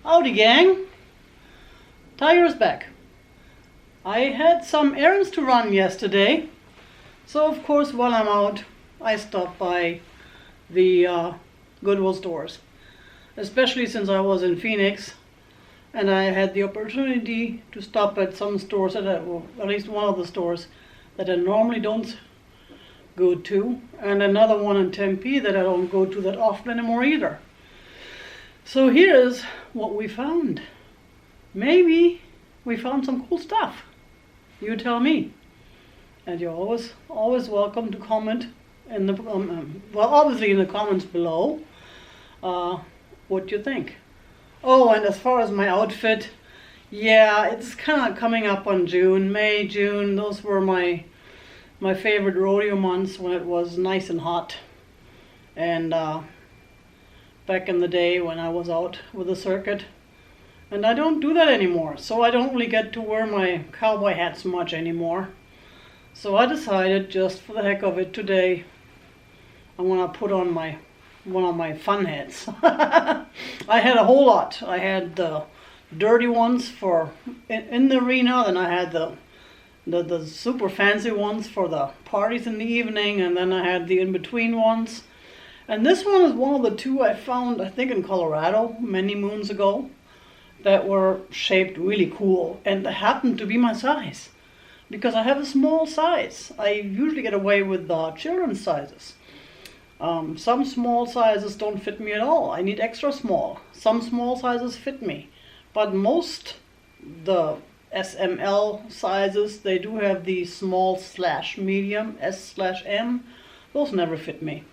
Howdy gang, Tiger's back. I had some errands to run yesterday, so of course while I'm out I stopped by the Goodwill stores, especially since I was in Phoenix and I had the opportunity to stop at some stores, well, at least one of the stores that I normally don't go to, and another one in Tempe that I don't go to that often anymore either. So here's what we found. Maybe we found some cool stuff. You tell me. And you're always welcome to comment in the well, obviously in the comments below what you think. Oh, and as far as my outfit, yeah, it's kind of coming up on June, May, June. Those were my favorite rodeo months when it was nice and hot. And back in the day when I was out with the circuit. And I don't do that anymore, so I don't really get to wear my cowboy hats much anymore. So I decided, just for the heck of it today, I'm gonna put on one of my fun hats. I had a whole lot. I had the dirty ones for in the arena, then I had the super fancy ones for the parties in the evening, and then I had the in-between ones. And this one is one of the two I found, I think in Colorado, many moons ago, that were shaped really cool and happened to be my size. Because I have a small size. I usually get away with children's sizes. Some small sizes don't fit me at all. I need extra small. Some small sizes fit me. But most, the SML sizes, they do have the small/medium, S/M. Those never fit me.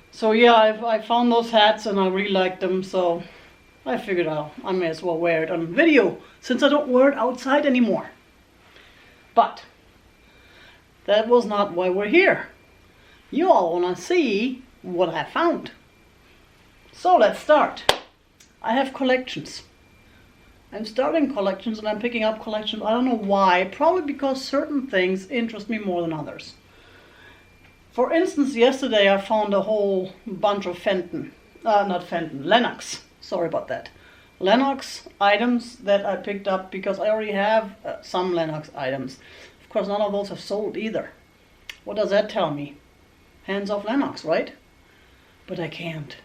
So yeah, I found those hats and I really liked them, so I figured out I may as well wear it on video since I don't wear it outside anymore. But that was not why we're here. You all want to see what I found. So let's start. I have collections. I'm starting collections and I'm picking up collections. I don't know why. Probably because certain things interest me more than others. For instance, yesterday I found a whole bunch of Lennox. Sorry about that. Lennox items that I picked up because I already have some Lennox items. Of course, none of those have sold either. What does that tell me? Hands off Lennox, right? But I can't.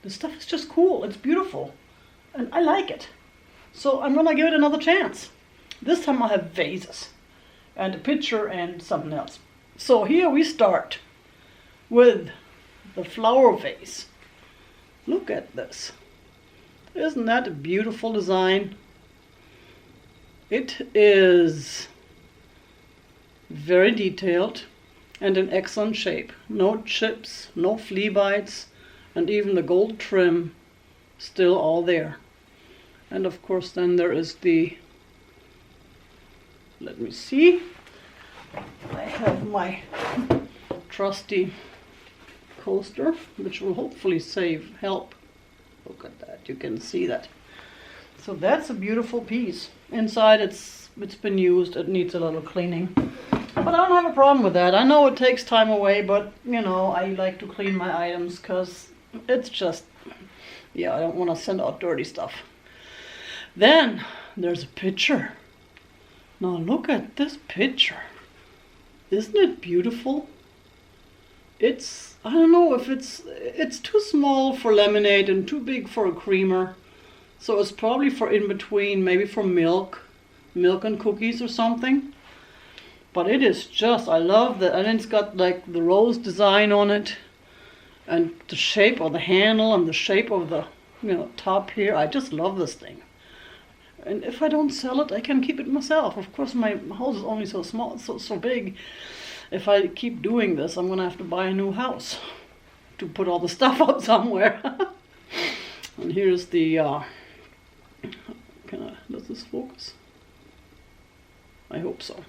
This stuff is just cool. It's beautiful. And I like it. So I'm going to give it another chance. This time I have vases. And a picture and something else. So here we start with the flower vase. Look at this. Isn't that a beautiful design? It is very detailed and in excellent shape. No chips, no flea bites, and even the gold trim still all there. And of course then there is the, let me see, I have my trusty coaster, which will hopefully help. Look at that, you can see that. So that's a beautiful piece. Inside it's been used, it needs a little cleaning. But I don't have a problem with that. I know it takes time away, but you know, I like to clean my items because it's just, yeah, I don't want to send out dirty stuff. Then there's a picture. Now look at this picture. Isn't it beautiful? It's, I don't know if it's too small for lemonade and too big for a creamer. So it's probably for in between, maybe for milk and cookies or something. But it is just, I love that. And it's got like the rose design on it. And the shape of the handle and the shape of the, top here. I just love this thing. And if I don't sell it, I can keep it myself. Of course, my house is only so small, so big. If I keep doing this, I'm gonna have to buy a new house to put all the stuff up somewhere. And here's the, does this focus? I hope so.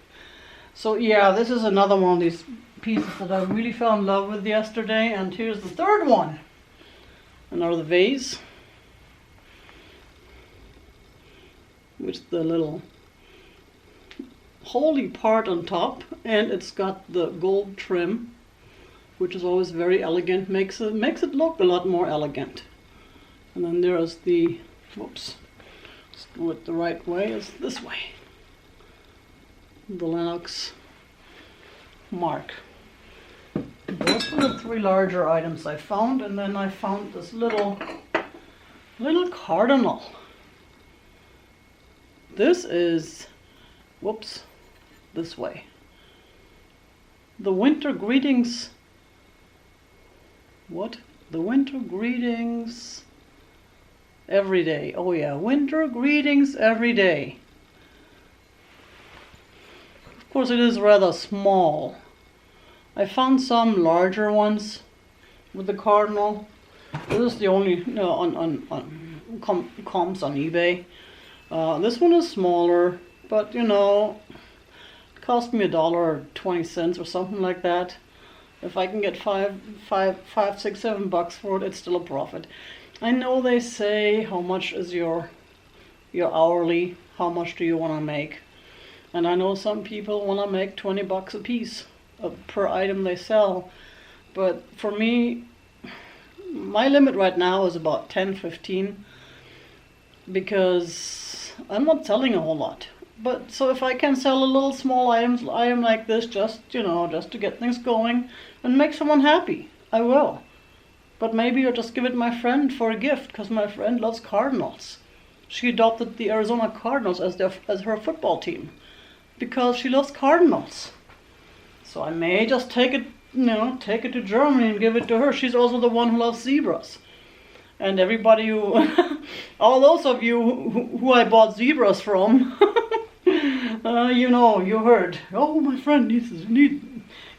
So yeah, this is another one of these pieces that I really fell in love with yesterday. And here's the third one. Another vase. With the little holy part on top, and it's got the gold trim, which is always very elegant, makes it look a lot more elegant. And then there's the Whoops. Let's do it the right way. It's this way. The Lennox Mark. Those were the 3 larger items I found, and then I found this little cardinal. This is, whoops, this way. The winter greetings. What? The winter greetings every day. Oh yeah, winter greetings every day. Of course, it is rather small. I found some larger ones with the cardinal. This is the only on comps on eBay. This one is smaller, but you know, it cost me $1.20 or something like that. If I can get $5, $6, $7 for it, it's still a profit. I know they say how much is your hourly, how much do you want to make, and I know some people want to make $20 a piece per item they sell, but for me, my limit right now is about 10, 15, because I'm not selling a whole lot. But so if I can sell a little small item like this, just to get things going and make someone happy, I will. But maybe I'll just give it my friend for a gift, because my friend loves Cardinals. She adopted the Arizona Cardinals as her football team because she loves Cardinals. So I may just take it to Germany and give it to her. She's also the one who loves zebras. And everybody all those of you who I bought zebras from, you heard, oh, my friend needs.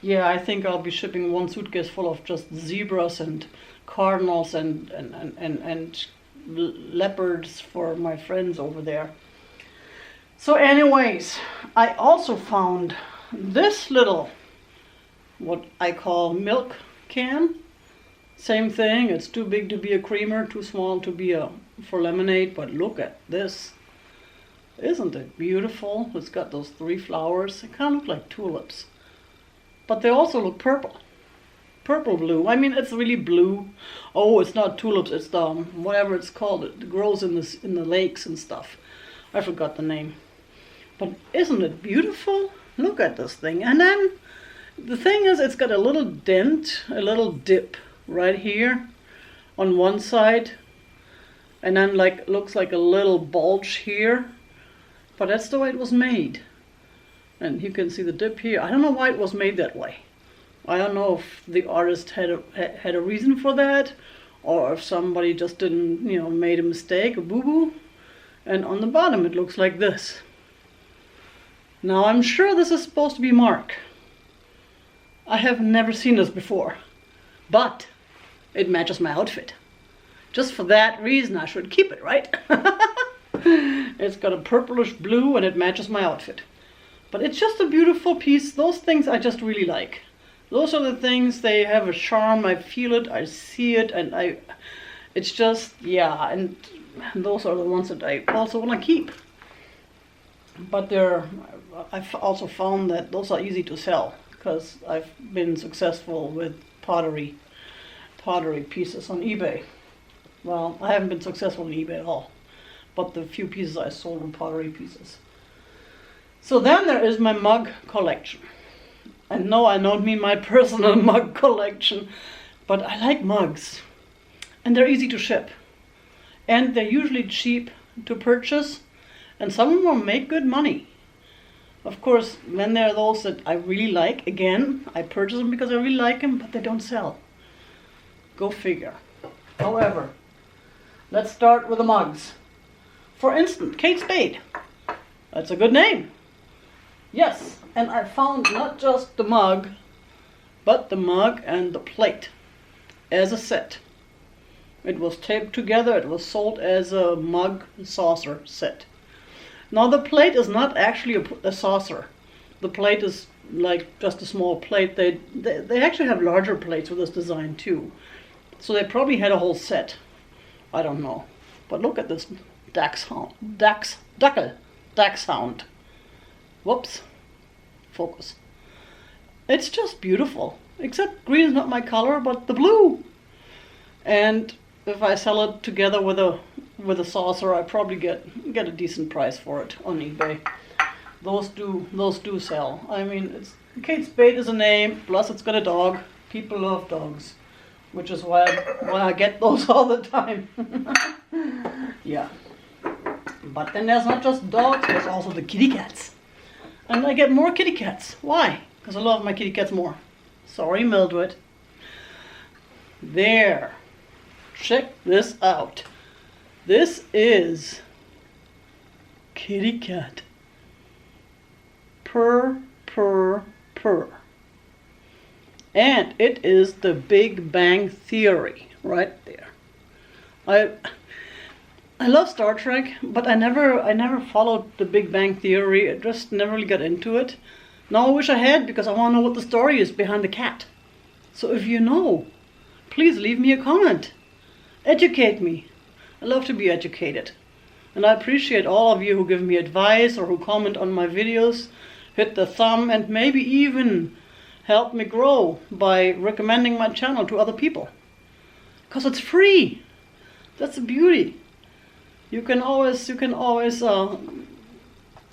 Yeah, I think I'll be shipping 1 suitcase full of just zebras and cardinals and leopards for my friends over there. So anyways, I also found this little, what I call milk can. Same thing, it's too big to be a creamer, too small to be for lemonade, but look at this. Isn't it beautiful? It's got those 3 flowers. They kind of look like tulips, but they also look purple. Purple blue. I mean, it's really blue. Oh, it's not tulips, it's the whatever it's called. It grows in the lakes and stuff. I forgot the name. But isn't it beautiful? Look at this thing. And then the thing is, it's got a little dent, a little dip right here on one side, and then looks like a little bulge here, but that's the way it was made. And you can see the dip here. I don't know why it was made that way. I don't know if the artist had a reason for that, or if somebody just didn't, made a mistake, a boo-boo. And on the bottom it looks like this. Now I'm sure this is supposed to be Mark. I have never seen this before, but it matches my outfit. Just for that reason I should keep it, right? It's got a purplish blue and it matches my outfit. But it's just a beautiful piece. Those things I just really like. Those are the things, they have a charm. I feel it, I see it, and it's just, yeah, and those are the ones that I also want to keep. But I've also found that those are easy to sell, because I've been successful with pottery pieces on eBay. Well, I haven't been successful on eBay at all, but the few pieces I sold were pottery pieces. So then there is my mug collection. And no, I don't mean my personal mug collection, but I like mugs. And they're easy to ship. And they're usually cheap to purchase, and some of them make good money. Of course, then there are those that I really like. Again, I purchase them because I really like them, but they don't sell. Go figure. However, let's start with the mugs. For instance, Kate Spade. That's a good name. Yes, and I found not just the mug, but the mug and the plate as a set. It was taped together, it was sold as a mug saucer set. Now the plate is not actually a saucer. The plate is like just a small plate. They actually have larger plates with this design too. So they probably had a whole set. I don't know. But look at this dachshund. Whoops. Focus. It's just beautiful. Except green is not my color, but the blue. And if I sell it together with with a saucer, I probably get a decent price for it on eBay. Those do sell. I mean, it's Kate Spade is a name, plus it's got a dog. People love dogs, which is why I get those all the time. Yeah. But then there's not just dogs, there's also the kitty cats. And I get more kitty cats. Why? Because I love my kitty cats more. Sorry, Mildred. There. Check this out. This is kitty cat. Purr, purr, purr. And it is the Big Bang Theory right there. I love Star Trek, but I never followed the Big Bang Theory. I just never really got into it. Now I wish I had, because I want to know what the story is behind the cat. So if you know, please leave me a comment. Educate me. I love to be educated. And I appreciate all of you who give me advice or who comment on my videos, hit the thumb, and maybe even help me grow by recommending my channel to other people. Because it's free. That's the beauty. You can always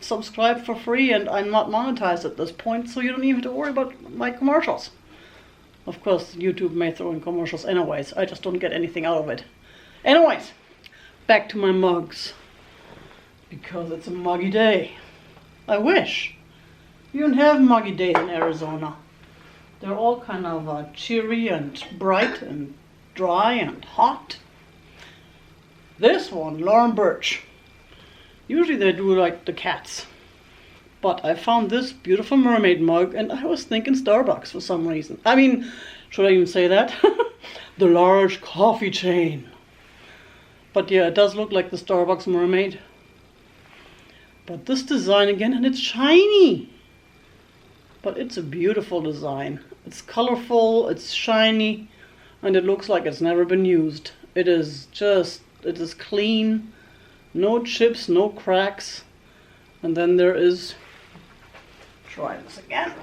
subscribe for free, and I'm not monetized at this point, so you don't even have to worry about my commercials. Of course, YouTube may throw in commercials anyways. I just don't get anything out of it. Anyways, back to my mugs. Because it's a muggy day. I wish. You don't have muggy days in Arizona. They're all kind of cheery and bright and dry and hot. This one, Lauren Birch. Usually they do like the cats. But I found this beautiful mermaid mug, and I was thinking Starbucks for some reason. I mean, should I even say that? The large coffee chain. But yeah, it does look like the Starbucks mermaid. But this design again, and it's shiny. But it's a beautiful design. It's colorful, it's shiny, and it looks like it's never been used. It is clean, no chips, no cracks. And then there is, try this again.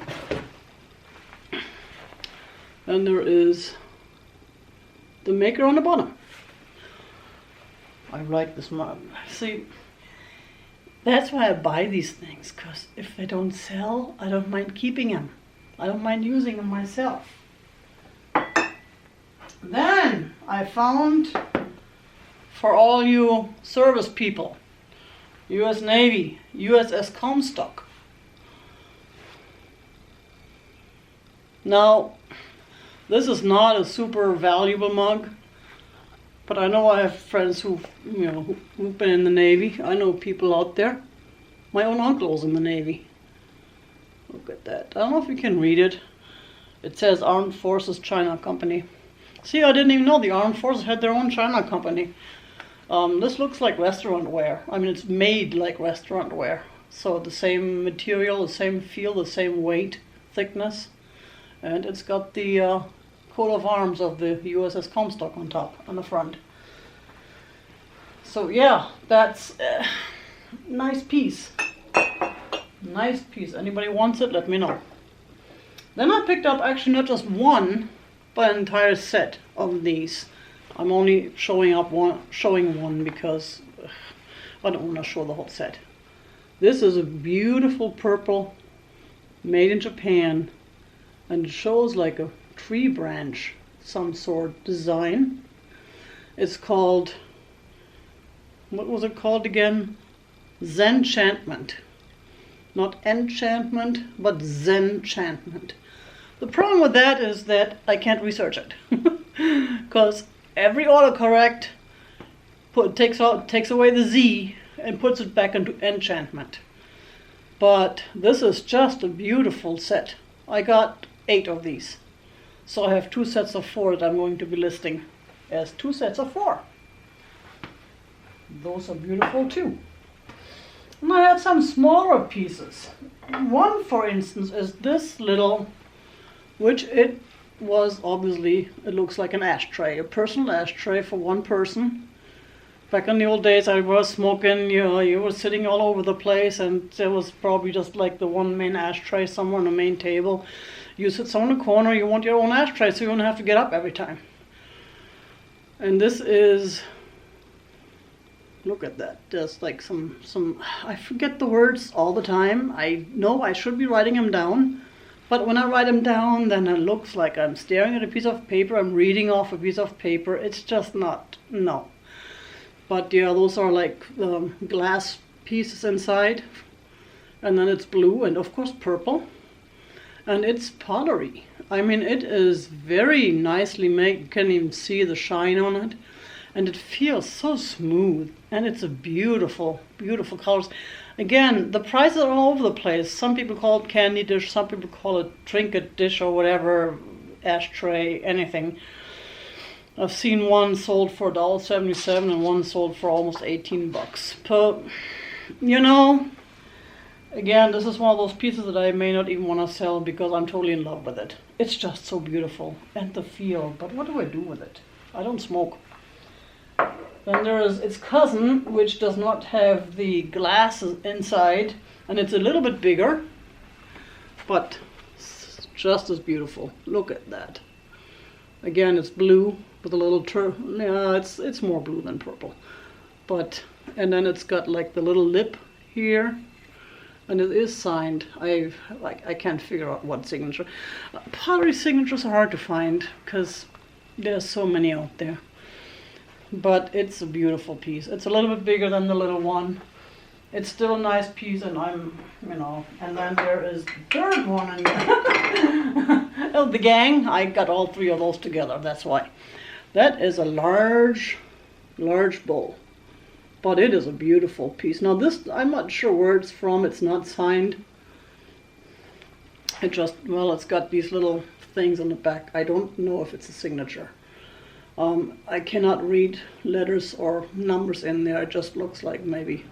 And there is the maker on the bottom. I like this mug. See, that's why I buy these things, because if they don't sell, I don't mind keeping them. I don't mind using them myself. Then I found, for all you service people, U.S. Navy, USS Comstock. Now, this is not a super valuable mug, but I know I have friends who've been in the Navy. I know people out there. My own uncle was in the Navy. Look at that. I don't know if you can read it. It says Armed Forces China Company. See, I didn't even know the Armed Forces had their own China company. This looks like restaurant wear. I mean, it's made like restaurant wear. So the same material, the same feel, the same weight, thickness. And it's got the coat of arms of the USS Comstock on top, on the front. So yeah, that's a nice piece. Nice piece. Anybody wants it, let me know. Then I picked up actually not just one, but an entire set of these. I'm only showing one because I don't want to show the whole set. This is a beautiful purple, made in Japan, and it shows like a tree branch, some sort design. It's called, what was it called again? Zenchantment. Not enchantment, but Zenchantment. The problem with that is that I can't research it. Because every autocorrect takes away the Z and puts it back into enchantment. But this is just a beautiful set. I got 8 of these. So I have 2 sets of 4 that I'm going to be listing as 2 sets of 4. Those are beautiful too. And I had some smaller pieces. One, for instance, is this little, which it was obviously, it looks like an ashtray, a personal ashtray for one person. Back in the old days, I was smoking, you were sitting all over the place, and there was probably just like the one main ashtray somewhere on the main table. You sit somewhere in the corner, you want your own ashtray, so you don't have to get up every time. And this is Look at that. There's like some, I forget the words all the time. I know I should be writing them down, but when I write them down, then it looks like I'm staring at a piece of paper, I'm reading off a piece of paper. It's just not, no. But yeah, those are like glass pieces inside, and then it's blue and of course purple, and it's pottery. I mean, it is very nicely made. You can even see the shine on it. And it feels so smooth, and it's a beautiful, beautiful colors. Again, the prices are all over the place. Some people call it candy dish, some people call it trinket dish or whatever, ashtray, anything. I've seen one sold for $1.77 and one sold for almost 18 bucks. But, you know, again, this is one of those pieces that I may not even want to sell because I'm totally in love with it. It's just so beautiful, and the feel. But what do I do with it? I don't smoke. Then there is its cousin, which does not have the glasses inside, and it's a little bit bigger, but it's just as beautiful. Look at that. Again, it's blue with a little it's more blue than purple. But, and then it's got like the little lip here, and it is signed. I can't figure out what signature. Pottery signatures are hard to find because there's so many out there. But it's a beautiful piece. It's a little bit bigger than the little one. It's still a nice piece, and I'm, you know, and then there is the third one in there. Oh, the gang, I got all three of those together, that's why. That is a large, large bowl. But it is a beautiful piece. Now this, I'm not sure where it's from, it's not signed. It just, well, it's got these little things on the back. I don't know if it's a signature. I cannot read letters or numbers in there. It just looks like maybe.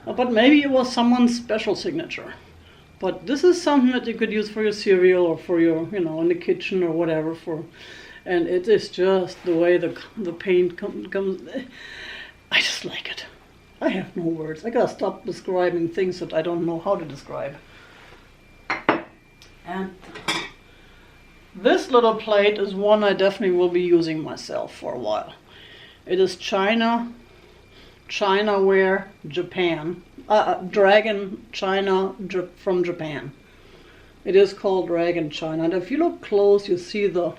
But maybe it was someone's special signature. But this is something that you could use for your cereal or for your, you know, in the kitchen or whatever. And it is just the way the paint comes. I just like it. I have no words. I gotta stop describing things that I don't know how to describe. And this little plate is one I definitely will be using myself for a while. It is Chinaware, Japan. Dragon China from Japan. It is called Dragon China. And if you look close, you see the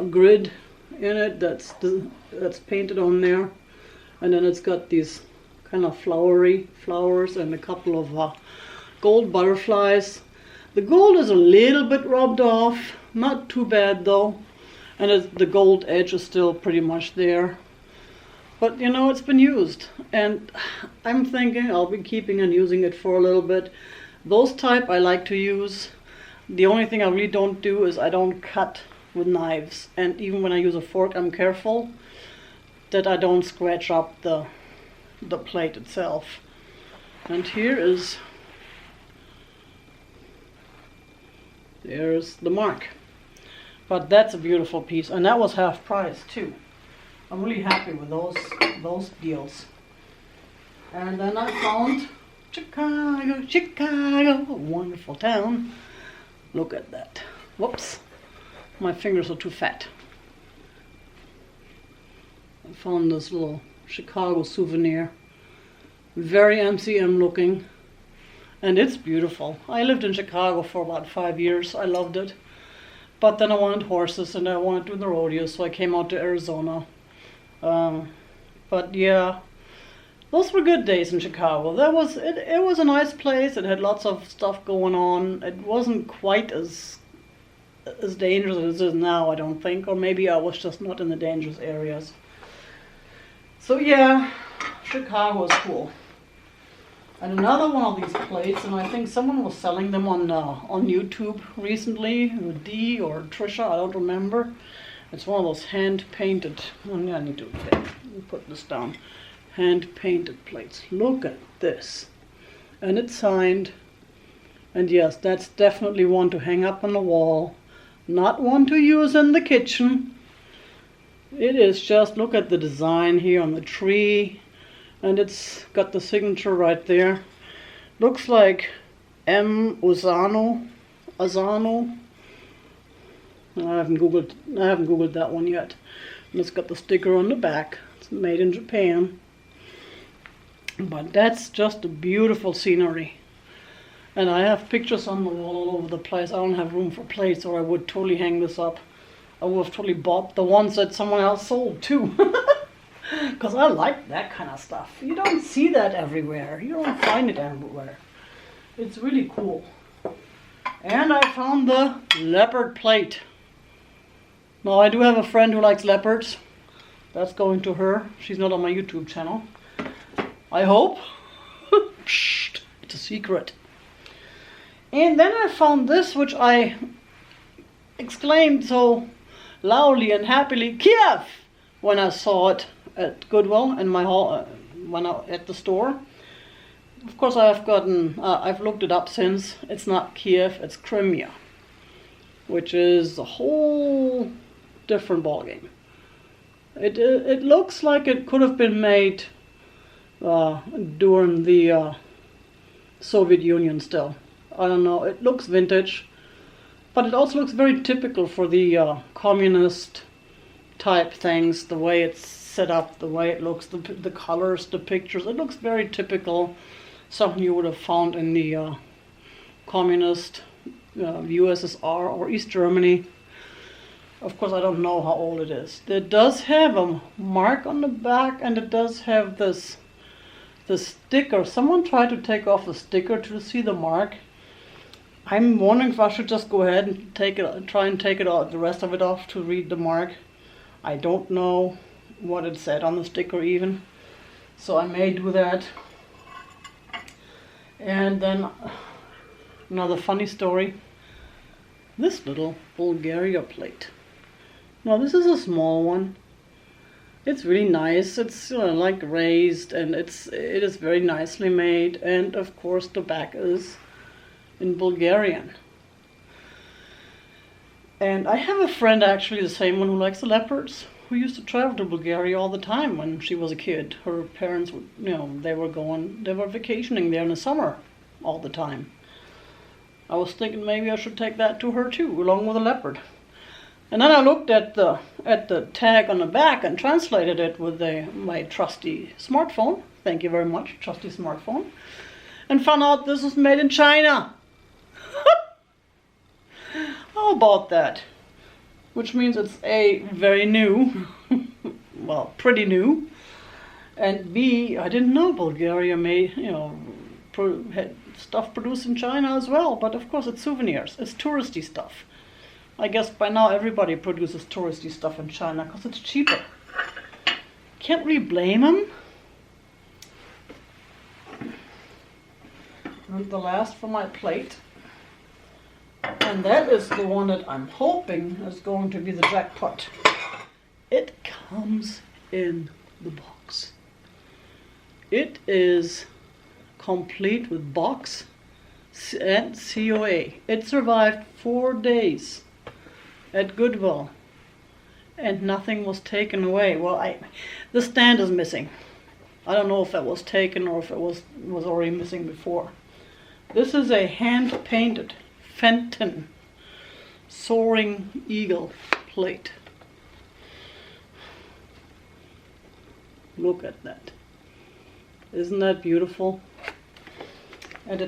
grid in it that's painted on there. And then it's got these kind of flowery flowers and a couple of gold butterflies. The gold is a little bit rubbed off, not too bad though, and the gold edge is still pretty much there. But you know, it's been used, and I'm thinking I'll be keeping and using it for a little bit. Those type I like to use. The only thing I really don't do is I don't cut with knives, and even when I use a fork, I'm careful that I don't scratch up the plate itself. And there's the mark. But that's a beautiful piece, and that was half price too. I'm really happy with those deals. And then I found Chicago, a wonderful town. Look at that. Whoops, my fingers are too fat. I found this little Chicago souvenir. Very MCM looking. And it's beautiful. I lived in Chicago for about 5 years. I loved it. But then I wanted horses and I wanted to do the rodeo, so I came out to Arizona. But yeah, those were good days in Chicago. It was a nice place. It had lots of stuff going on. It wasn't quite as dangerous as it is now, I don't think. Or maybe I was just not in the dangerous areas. So yeah, Chicago is cool. And another one of these plates, and I think someone was selling them on YouTube recently, Dee or Trisha, I don't remember. It's one of those hand-painted, I need to put this down, hand-painted plates. Look at this. And it's signed. And yes, that's definitely one to hang up on the wall, not one to use in the kitchen. It is just, look at the design here on the tree. And it's got the signature right there. Looks like M. Azano. I haven't googled that one yet. And it's got the sticker on the back. It's made in Japan. But that's just a beautiful scenery. And I have pictures on the wall all over the place. I don't have room for plates, or I would totally hang this up. I would have totally bought the ones that someone else sold too. Because I like that kind of stuff. You don't see that everywhere. You don't find it everywhere. It's really cool. And I found the leopard plate. Now I do have a friend who likes leopards. That's going to her. She's not on my YouTube channel. I hope. Psst, it's a secret. And then I found this, which I exclaimed so loudly and happily, Kiev, when I saw it at Goodwill in my hall, when at the store. Of course, I've looked it up since. It's not Kiev, it's Crimea, which is a whole different ballgame. It looks like it could have been made during the Soviet Union still. I don't know, it looks vintage, but it also looks very typical for the communist type things, the way it's set up, the way it looks, the colors, the pictures. It looks very typical, something you would have found in the communist USSR or East Germany. Of course, I don't know how old it is. It does have a mark on the back, and it does have the sticker. Someone tried to take off the sticker to see the mark. I'm wondering if I should just go ahead and try and take it out, the rest of it off, to read the mark. I don't know what it said on the sticker even, so I may do that. And then another funny story. This little Bulgaria plate. Now this is a small one. It's really nice. It's like raised, and it is very nicely made. And of course the back is in Bulgarian. And I have a friend, actually the same one, who likes the leopards, who used to travel to Bulgaria all the time when she was a kid. Her parents would, they were vacationing there in the summer all the time. I was thinking maybe I should take that to her too, along with a leopard. And then I looked at the tag on the back and translated it with my trusty smartphone. Thank you very much, trusty smartphone. And found out this was made in China. How about that? Which means it's A, very new, well, pretty new, and B, I didn't know Bulgaria made, had stuff produced in China as well, but of course it's souvenirs, it's touristy stuff. I guess by now everybody produces touristy stuff in China because it's cheaper. Can't really blame them. And the last for my plate. And that is the one that I'm hoping is going to be the jackpot. It comes in the box. It is complete with box and COA. It survived 4 days at Goodwill, and nothing was taken away. Well, the stand is missing. I don't know if that was taken or if it was already missing before. This is a hand-painted Fenton soaring eagle plate. Look at that. Isn't that beautiful? And it